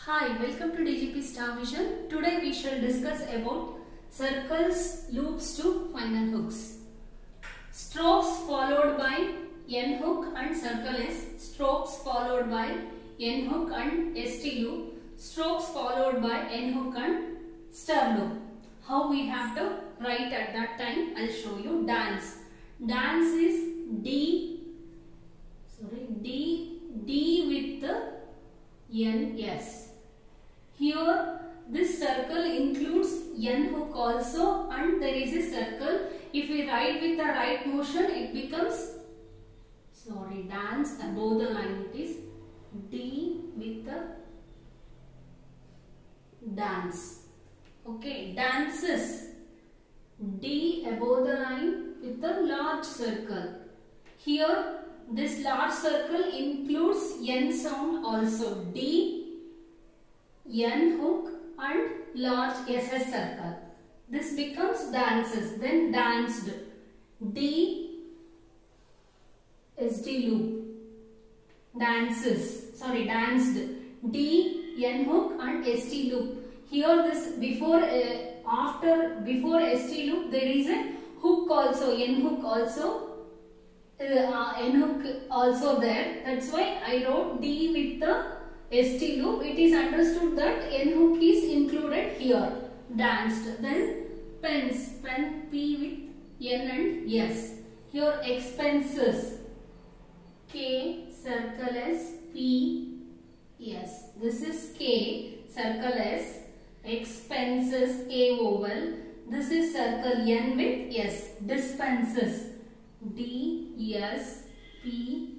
Hi, welcome to DGP Star Vision. Today we shall discuss about circles, loops to final hooks. Strokes followed by N hook and circle S. Strokes followed by N hook and ST loop. Strokes followed by N hook and star loop. How we have to write at that time, I will show you. Dance. Dance is D with the NS. Here this circle includes N hook also, and there is a circle. If we write with the right motion, it becomes dance. Above the line it is D with the dance. Okay, dances. D above the line with the large circle. Here this large circle includes N sound also. D, N hook and large SS circle. This becomes dances. Then danced. D, ST loop. Dances. Danced. D, N hook and ST loop. Here this before ST loop there is a hook also. N hook also. N hook also there. That's why I wrote D with the ST loop. It is understood that N hook is included here. Danced. Then pens. Pen P with N and S. Here expenses. K circle S P S. This is K circle S. Expenses A vowel. This is circle N with S. Dispenses. D S P.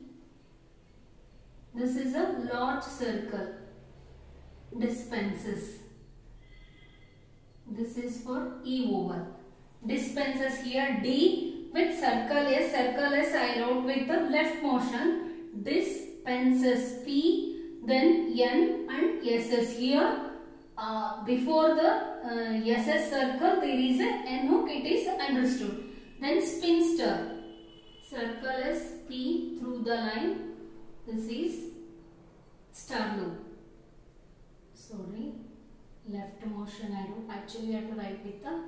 This is a large circle. Dispenses. This is for E vowel. Dispenses here D with circle S. Circle S I wrote with the left motion. Dispenses P. Then N and SS. Here before the SS circle there is a N hook. It is understood. Then spinster. Circle S P through the line. This is star loop. Left motion I do. Actually I have to write with the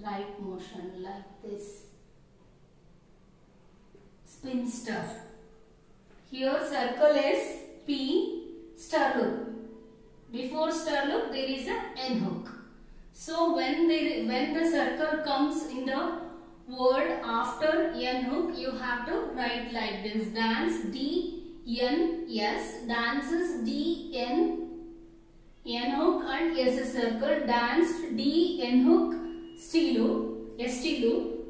right motion like this. Spinster. Here circle S P star loop. Before star loop there is a N hook. So when the circle comes in the word after N hook, you have to write like this. Dance D N S. Dances D N hook and S circle. Danced D N hook ST loop.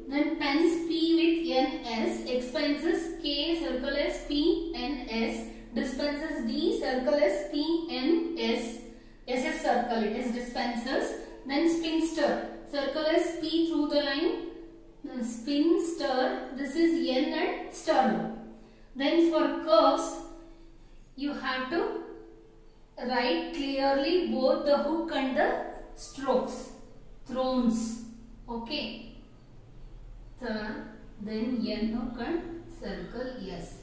Then pens P with N S. Expenses K circle S P N S. Dispenses D circle S P N S. SS circle it is dispenses. Then spinster. Circle S P through the line. The spinster, this is N and star loop. Then for curves, you have to write clearly both the hook and the strokes. Thrones. Okay. Then N hook and circle S.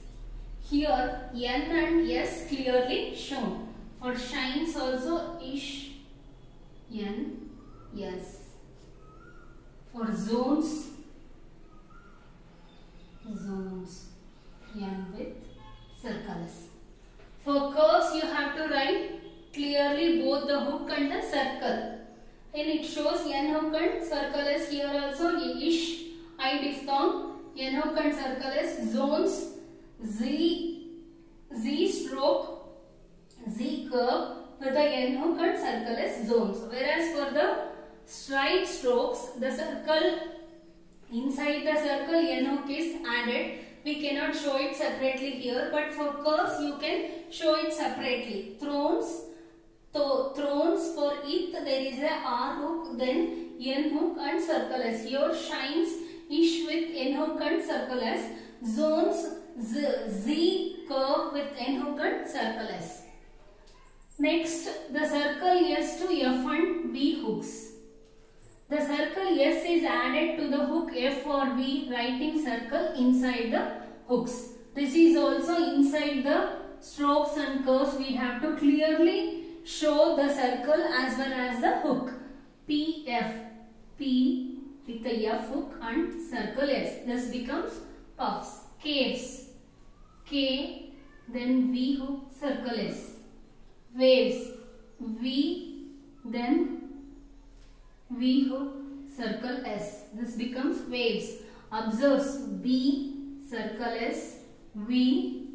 Here N and S clearly shown. For shines also ish N S. For zones N with circle S. For curves you have to write clearly both the hook and the circle. And it shows N hook and circle S. Here also ish, I diphthong, N hook and circle S. Zones, Z stroke, Z curve with the N hook and circle S zones. Whereas for the straight strokes, the circle, inside the circle N hook is added. We cannot show it separately here, but for curves you can show it separately. Thrones for it there is a R hook, then N hook and circle S. Here shines ish with N hook and circle S. Zones Z curve with N hook and circle S. Next, the circle S to F and V hooks. The circle S is added to the hook F or V, writing circle inside the hooks. This is also inside the strokes and curves. We have to clearly show the circle as well as the hook. PF. P with the F hook and circle S. This becomes puffs. Caves. K, then V hook, circle S. Waves. V, then V hook, circle S. This becomes waves. Observes. B, circle S. V,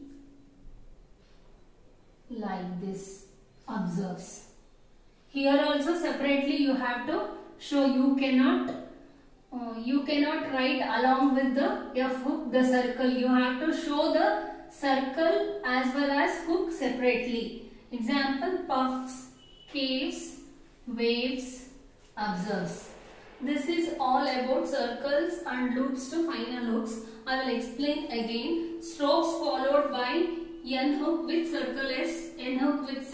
like this. Observes. Here also separately you have to show. You cannot write along with the F hook the circle. You have to show the circle as well as hook separately. Example: puffs, caves, waves, observes. This is all about circles and loops to final hooks. I will explain again. Strokes followed by N hook with circle S, N hook with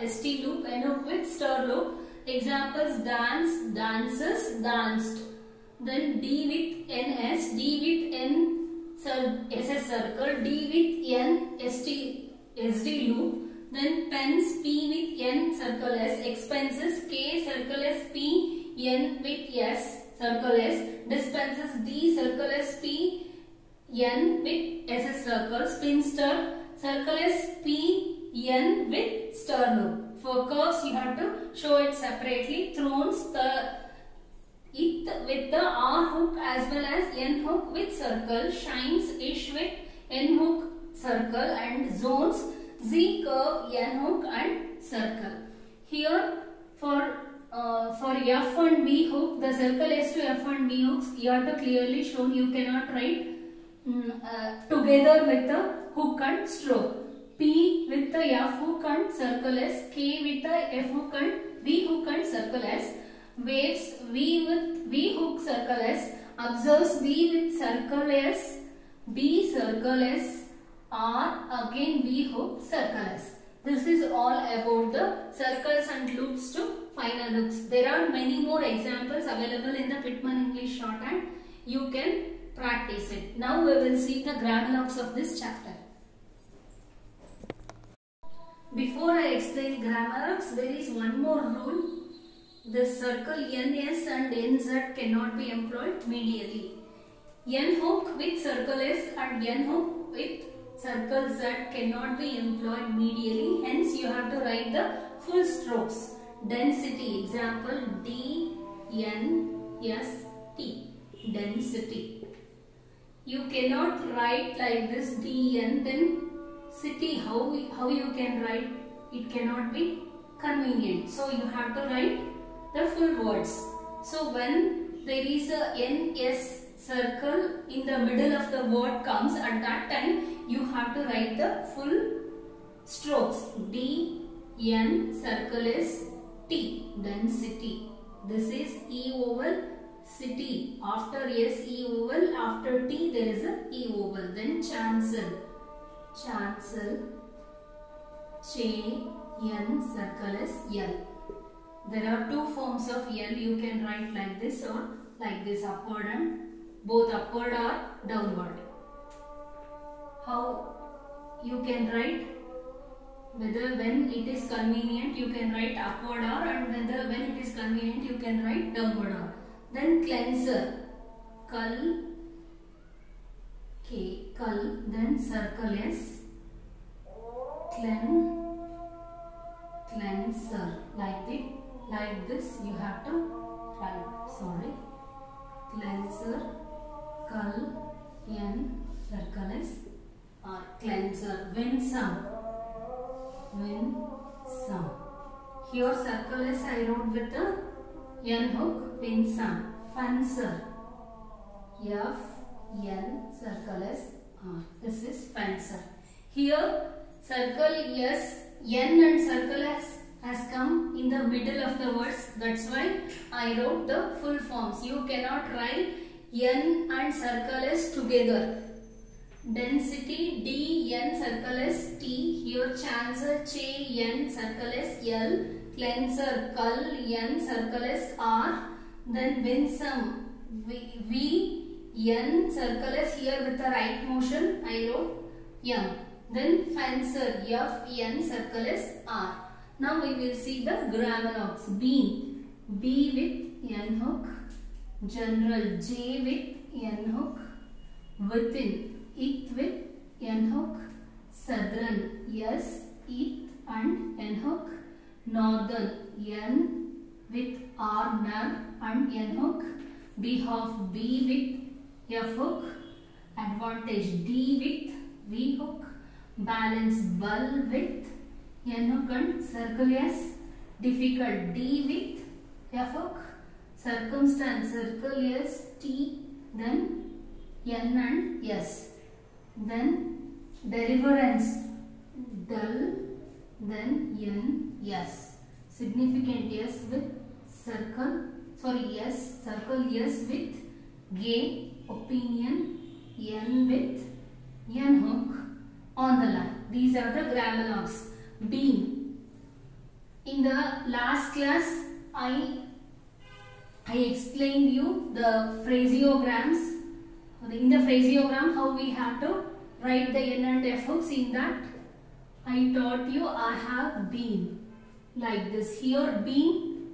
ST loop, N hook with stir loop. Examples: dance, dances, danced. Then D with NS, D with N SS circle, D with N SD loop. Then pens, P with N circle S. Expenses, K circle S, P, N with S circle S. Dispenses, D circle S, P, N with SS circle. Spinster, circle S, P, N with stir loop. For curves you have to show it separately. Thrones, the it with the R hook as well as N hook with circle. Shines, ish with N hook circle. And zones, Z curve, N hook and circle. Here for F and V hook, the circle S to F and V hooks you have to clearly show. You cannot write together with the hook and stroke. P with the F hook and circle S, K with the F hook and V hook and circle S. Waves, V with V hook circle S. Observes, V with circle S, B circle S, R again V hook circle S. This is all about the circles and loops to final hooks. There are many more examples available in the Pitman English Shorthand. You can practice it. Now we will see the grammar hooks of this chapter. Before I explain grammar hooks, there is one more rule. The circle NS and NZ cannot be employed medially. N hook with circle S and N hook with circle Z cannot be employed medially. Hence you have to write the full strokes. Density, example D-N-S-T, density. You cannot write like this DN, then city, how you can write? It cannot be convenient. So you have to write the full words. So when there is a NS circle in the middle of the word comes, at that time you have to write the full strokes. D, N, circle S, T, density. This is E vowel, city. After S, E vowel. After T, there is a E vowel. Then chancel. Chancel. Ch, N, circle S, L. There are two forms of L. You can write like this or like this, upward and both upward or downward. How you can write? Whether when it is convenient you can write upward or, and whether when it is convenient you can write downward or. Then cleanser, cull, K, cull, then circle S, cleanser, like this you have to write, sorry, cleanser, cull, N, circle S, or cleanser. Winsome, winsome. Here circle S I wrote with the N hook, winsome. Fencer, F, N, circle S, R. This is fencer. Here circle S, N and circle S has come in the middle of the words. That's why I wrote the full forms. You cannot write N and circle S together. Density, D, N, circle S, T. Here chancer, Ch, N, circle S, L. Cleanser, cull, N, circle S, R. Then winsome, V, N, circle S. Here with the right motion I wrote M. Then fencer, F, N, circle S, R. Now we will see the grammar locks. Bean, B with N hook. General, J with N hook. Within, it with N hook. Southern, S, it and N hook. Northern, N with R, nar and N hook. Behalf, B with F hook. Advantage, D with V hook. Balance, bul with N hook and circle S. Difficult, D with F hook. Circumstance, circle S, T, then N and S. Then deliverance, dull, then N, S. Significant, S with circle, S, circle S with gay. Opinion, N with N hook on the line. These are the grammar locks. Bean. In the last class, I explained you the phraseograms. In the phraseogram, how we have to write the N and F hooks. In that, I taught you I have been. Like this. Here, been,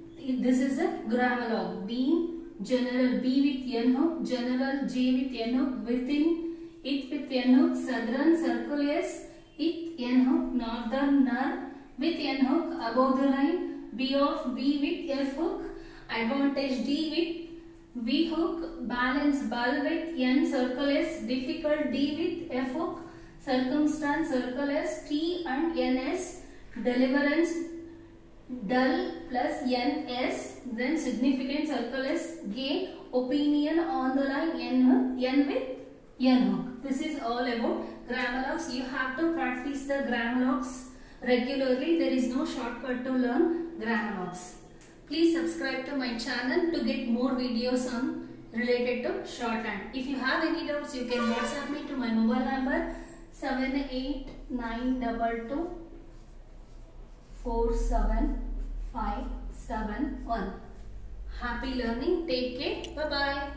this is a grammar lock. Been, general, B with N hook, general, J with N hook, within, it with N hook, southern, circle S, it, N hook, northern, nar, with N hook, above the line, B of B with F hook, advantage, D with V hook, balance, bul with N, circle S, difficult, D with F hook, circumstance, circle S, T and NS, deliverance, dull plus NS, then significant, circle S, gay, opinion on the line, N with N hook. This is all about grammar locks. You have to practice the grammar locks regularly. There is no shortcut to learn grammar locks. Please subscribe to my channel to get more videos on related to shorthand. If you have any doubts, you can WhatsApp me to my mobile number 78922 47571. Happy learning. Take care. Bye bye.